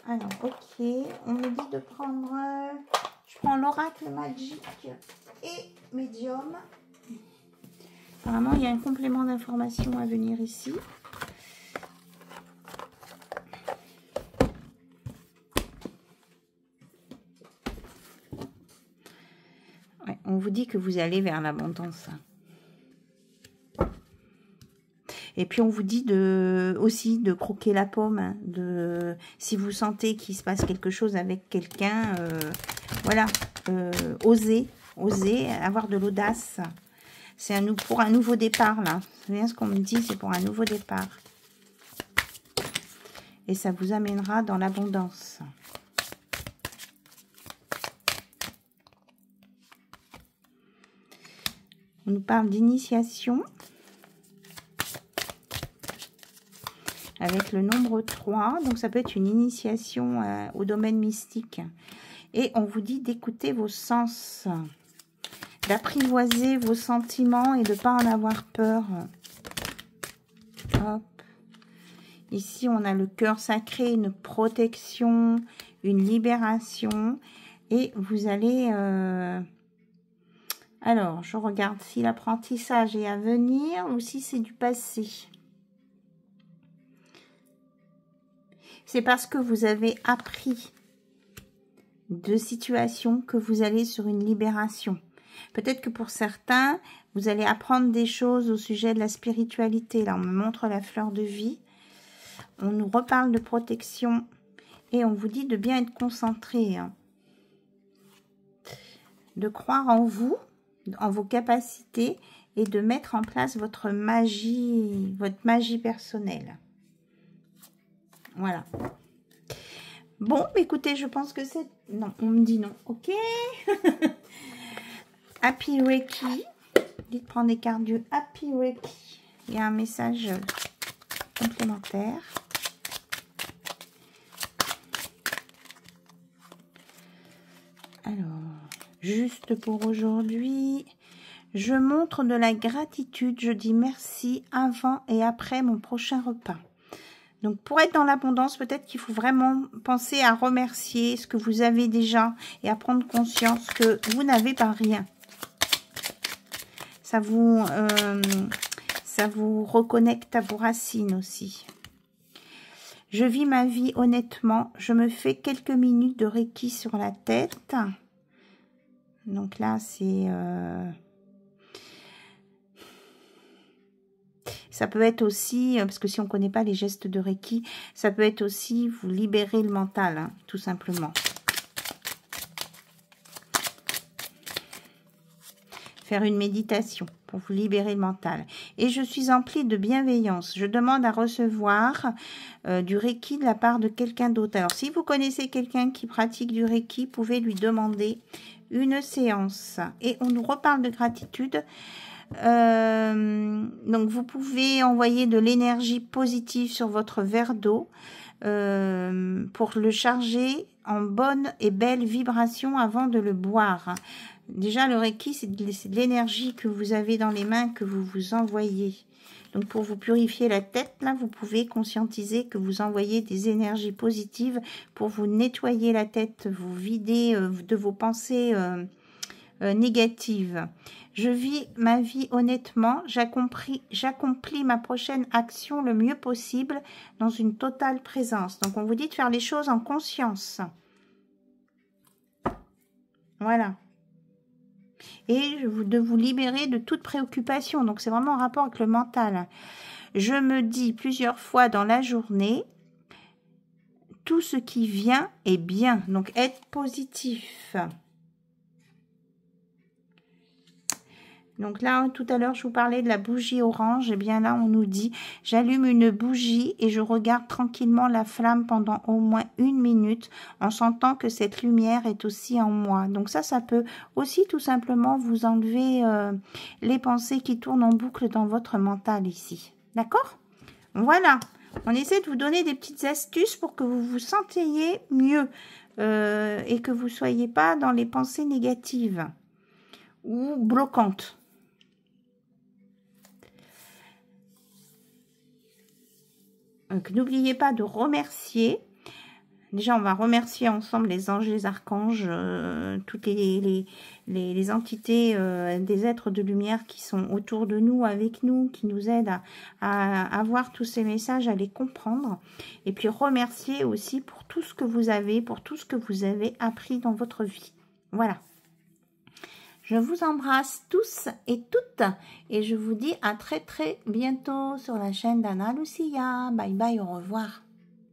Alors, ok. On me dit de prendre... je prends l'oracle magique et médium. Apparemment, il y a un complément d'information à venir ici. Ouais, on vous dit que vous allez vers l'abondance. Et puis, on vous dit aussi de croquer la pomme. Hein, si vous sentez qu'il se passe quelque chose avec quelqu'un, voilà, osez, avoir de l'audace. C'est pour un nouveau départ, là. C'est bien ce qu'on me dit, c'est pour un nouveau départ. Et ça vous amènera dans l'abondance. On nous parle d'initiation. Avec le nombre 3. Donc, ça peut être une initiation au domaine mystique. Et on vous dit d'écouter vos sens. D'apprivoiser vos sentiments et de ne pas en avoir peur. Hop. Ici, on a le cœur sacré, une protection, une libération. Et vous allez Alors, je regarde si l'apprentissage est à venir ou si c'est du passé. C'est parce que vous avez appris de situations que vous allez sur une libération. Peut-être que pour certains, vous allez apprendre des choses au sujet de la spiritualité. Là, on me montre la fleur de vie. On nous reparle de protection et on vous dit de bien être concentré, hein. De croire en vous, en vos capacités et de mettre en place votre magie personnelle. Voilà. Bon, écoutez, je pense que c'est... Non, on me dit non. Ok. Happy Reiki. Dites prendre des cartes du Happy Reiki. Il y a un message complémentaire. Alors, juste pour aujourd'hui, je montre de la gratitude. Je dis merci avant et après mon prochain repas. Donc, pour être dans l'abondance, peut-être qu'il faut vraiment penser à remercier ce que vous avez déjà et à prendre conscience que vous n'avez pas rien. Ça vous reconnecte à vos racines aussi. Je vis ma vie honnêtement. Je me fais quelques minutes de Reiki sur la tête. Donc là, c'est... Ça peut être aussi, parce que si on ne connaît pas les gestes de Reiki, ça peut être aussi vous libérer le mental, hein, tout simplement. Faire une méditation pour vous libérer le mental. Et je suis emplie de bienveillance. Je demande à recevoir du Reiki de la part de quelqu'un d'autre. Alors, si vous connaissez quelqu'un qui pratique du Reiki, vous pouvez lui demander une séance. Et on nous reparle de gratitude. Donc vous pouvez envoyer de l'énergie positive sur votre verre d'eau pour le charger en bonne et belle vibration avant de le boire. Déjà le Reiki, c'est de l'énergie que vous avez dans les mains que vous vous envoyez. Donc pour vous purifier la tête, là vous pouvez conscientiser que vous envoyez des énergies positives pour vous nettoyer la tête, vous vider de vos pensées négatives. Je vis ma vie honnêtement, j'accomplis ma prochaine action le mieux possible dans une totale présence. Donc, on vous dit de faire les choses en conscience. Voilà. Et de vous libérer de toute préoccupation. Donc, c'est vraiment en rapport avec le mental. Je me dis plusieurs fois dans la journée, tout ce qui vient est bien. Donc, être positif. Donc là, tout à l'heure, je vous parlais de la bougie orange. Et bien là, on nous dit, j'allume une bougie et je regarde tranquillement la flamme pendant au moins 1 minute en sentant que cette lumière est aussi en moi. Donc ça peut aussi tout simplement vous enlever les pensées qui tournent en boucle dans votre mental ici. D'accord? Voilà. On essaie de vous donner des petites astuces pour que vous vous sentiez mieux et que vous ne soyez pas dans les pensées négatives ou bloquantes. Donc, n'oubliez pas de remercier. Déjà, on va remercier ensemble les anges, les archanges, toutes les entités, des êtres de lumière qui sont autour de nous, avec nous, qui nous aident à avoir tous ces messages, à les comprendre. Et puis, remercier aussi pour tout ce que vous avez, pour tout ce que vous avez appris dans votre vie. Voilà. Je vous embrasse tous et toutes et je vous dis à très très bientôt sur la chaîne d'Anna Lucia. Bye bye, au revoir.